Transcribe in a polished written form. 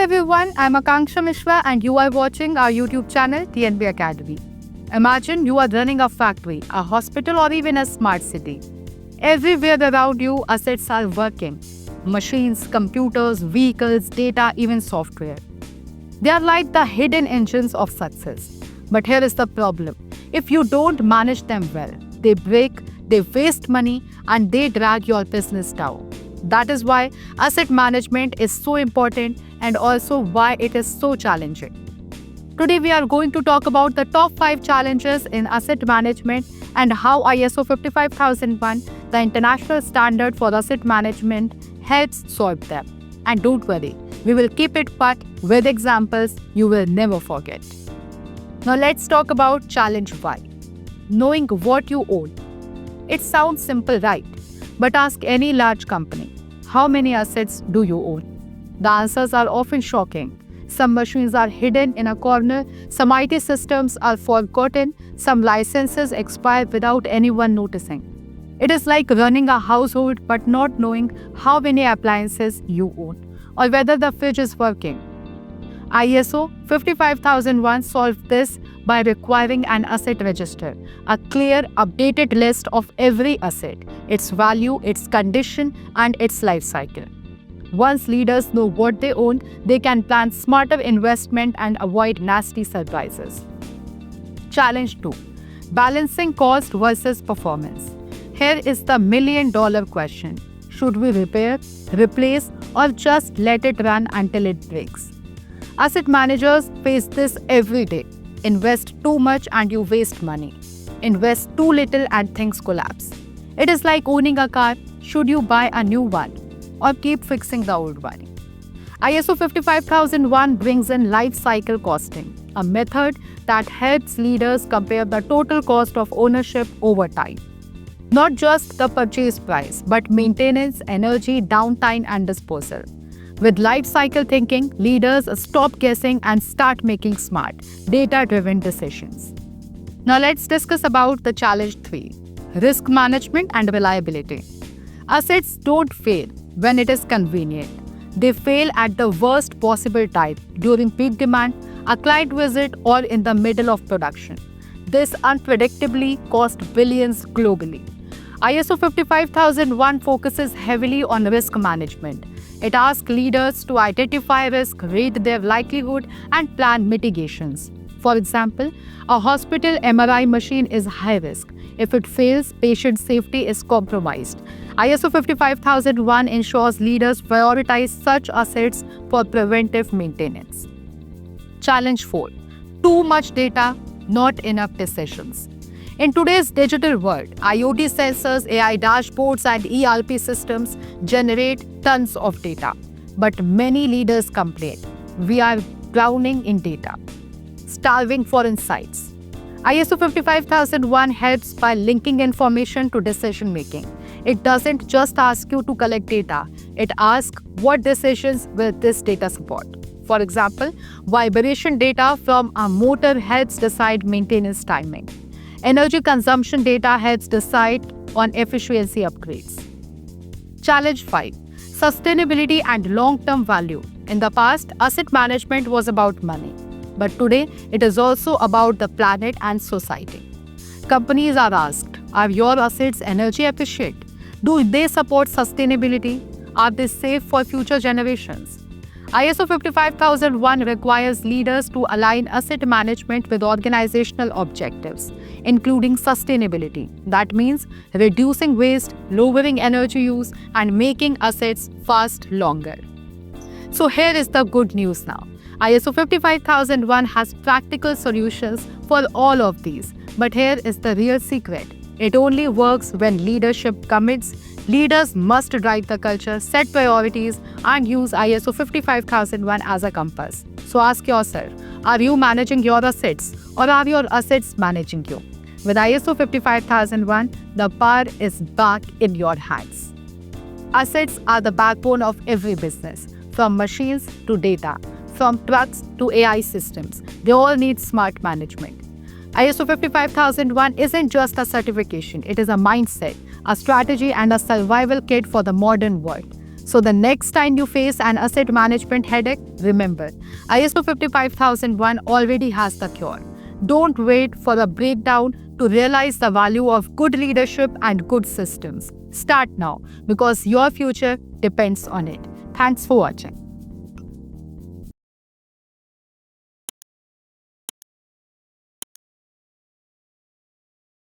everyone, I'm Akanksha Mishra and you are watching our YouTube channel TNB Academy. Imagine you are running a factory, a hospital or even a smart city. Everywhere around you, assets are working. Machines, computers, vehicles, data, even software. They are like the hidden engines of success. But here is the problem. If you don't manage them well, they break, they waste money and they drag your business down. That is why asset management is so important and also why it is so challenging. Today we are going to talk about the top 5 challenges in asset management and how ISO 55001, the international standard for asset management, helps solve them. And don't worry, we will keep it fun with examples you will never forget. Now let's talk about challenge 1. Knowing what you own. It sounds simple, right? But ask any large company, how many assets do you own? The answers are often shocking. Some machines are hidden in a corner, some IT systems are forgotten, some licenses expire without anyone noticing. It is like running a household but not knowing how many appliances you own or whether the fridge is working. ISO 55001 solved this by requiring an asset register, a clear, updated list of every asset, its value, its condition, and its life cycle. Once leaders know what they own, they can plan smarter investment and avoid nasty surprises. Challenge 2. Balancing cost versus performance. Here is the million-dollar question. Should we repair, replace, or just let it run until it breaks? Asset managers face this every day. Invest too much and you waste money. Invest too little and things collapse. It is like owning a car. Should you buy a new one or keep fixing the old one? ISO 55001 brings in life cycle costing, a method that helps leaders compare the total cost of ownership over time. Not just the purchase price, but maintenance, energy, downtime, and disposal. With life cycle thinking, leaders stop guessing and start making smart, data-driven decisions. Now let's discuss about the challenge 3, risk management and reliability. Assets don't fail when it is convenient. They fail at the worst possible time, during peak demand, a client visit, or in the middle of production. This unpredictably costs billions globally. ISO 55001 focuses heavily on risk management. It asks leaders to identify risk, rate their likelihood, and plan mitigations. For example, a hospital MRI machine is high risk. If it fails, patient safety is compromised. ISO 55001 ensures leaders prioritize such assets for preventive maintenance. Challenge 4. Too much data, not enough decisions. In today's digital world, IoT sensors, AI dashboards, and ERP systems generate tons of data. But many leaders complain, we are drowning in data, starving for insights. ISO 55001 helps by linking information to decision making. It doesn't just ask you to collect data, it asks what decisions will this data support. For example, vibration data from a motor helps decide maintenance timing. Energy consumption data helps decide on efficiency upgrades. Challenge 5. Sustainability and long-term value. In the past, asset management was about money. But today, it is also about the planet and society. Companies are asked, are your assets energy efficient? Do they support sustainability? Are they safe for future generations? ISO 55001 requires leaders to align asset management with organizational objectives, including sustainability. That means reducing waste, lowering energy use, and making assets last longer. So here is the good news now. ISO 55001 has practical solutions for all of these. But here is the real secret. It only works when leadership commits. Leaders must drive the culture, set priorities, and use ISO 55001 as a compass. So ask yourself, are you managing your assets or are your assets managing you? With ISO 55001, the power is back in your hands. Assets are the backbone of every business, from machines to data, from trucks to AI systems. They all need smart management. ISO 55001 isn't just a certification, it is a mindset, a strategy, and a survival kit for the modern world. So the next time you face an asset management headache, remember, ISO 55001 already has the cure. Don't wait for the breakdown to realize the value of good leadership and good systems. Start now because your future depends on it. Thanks for watching.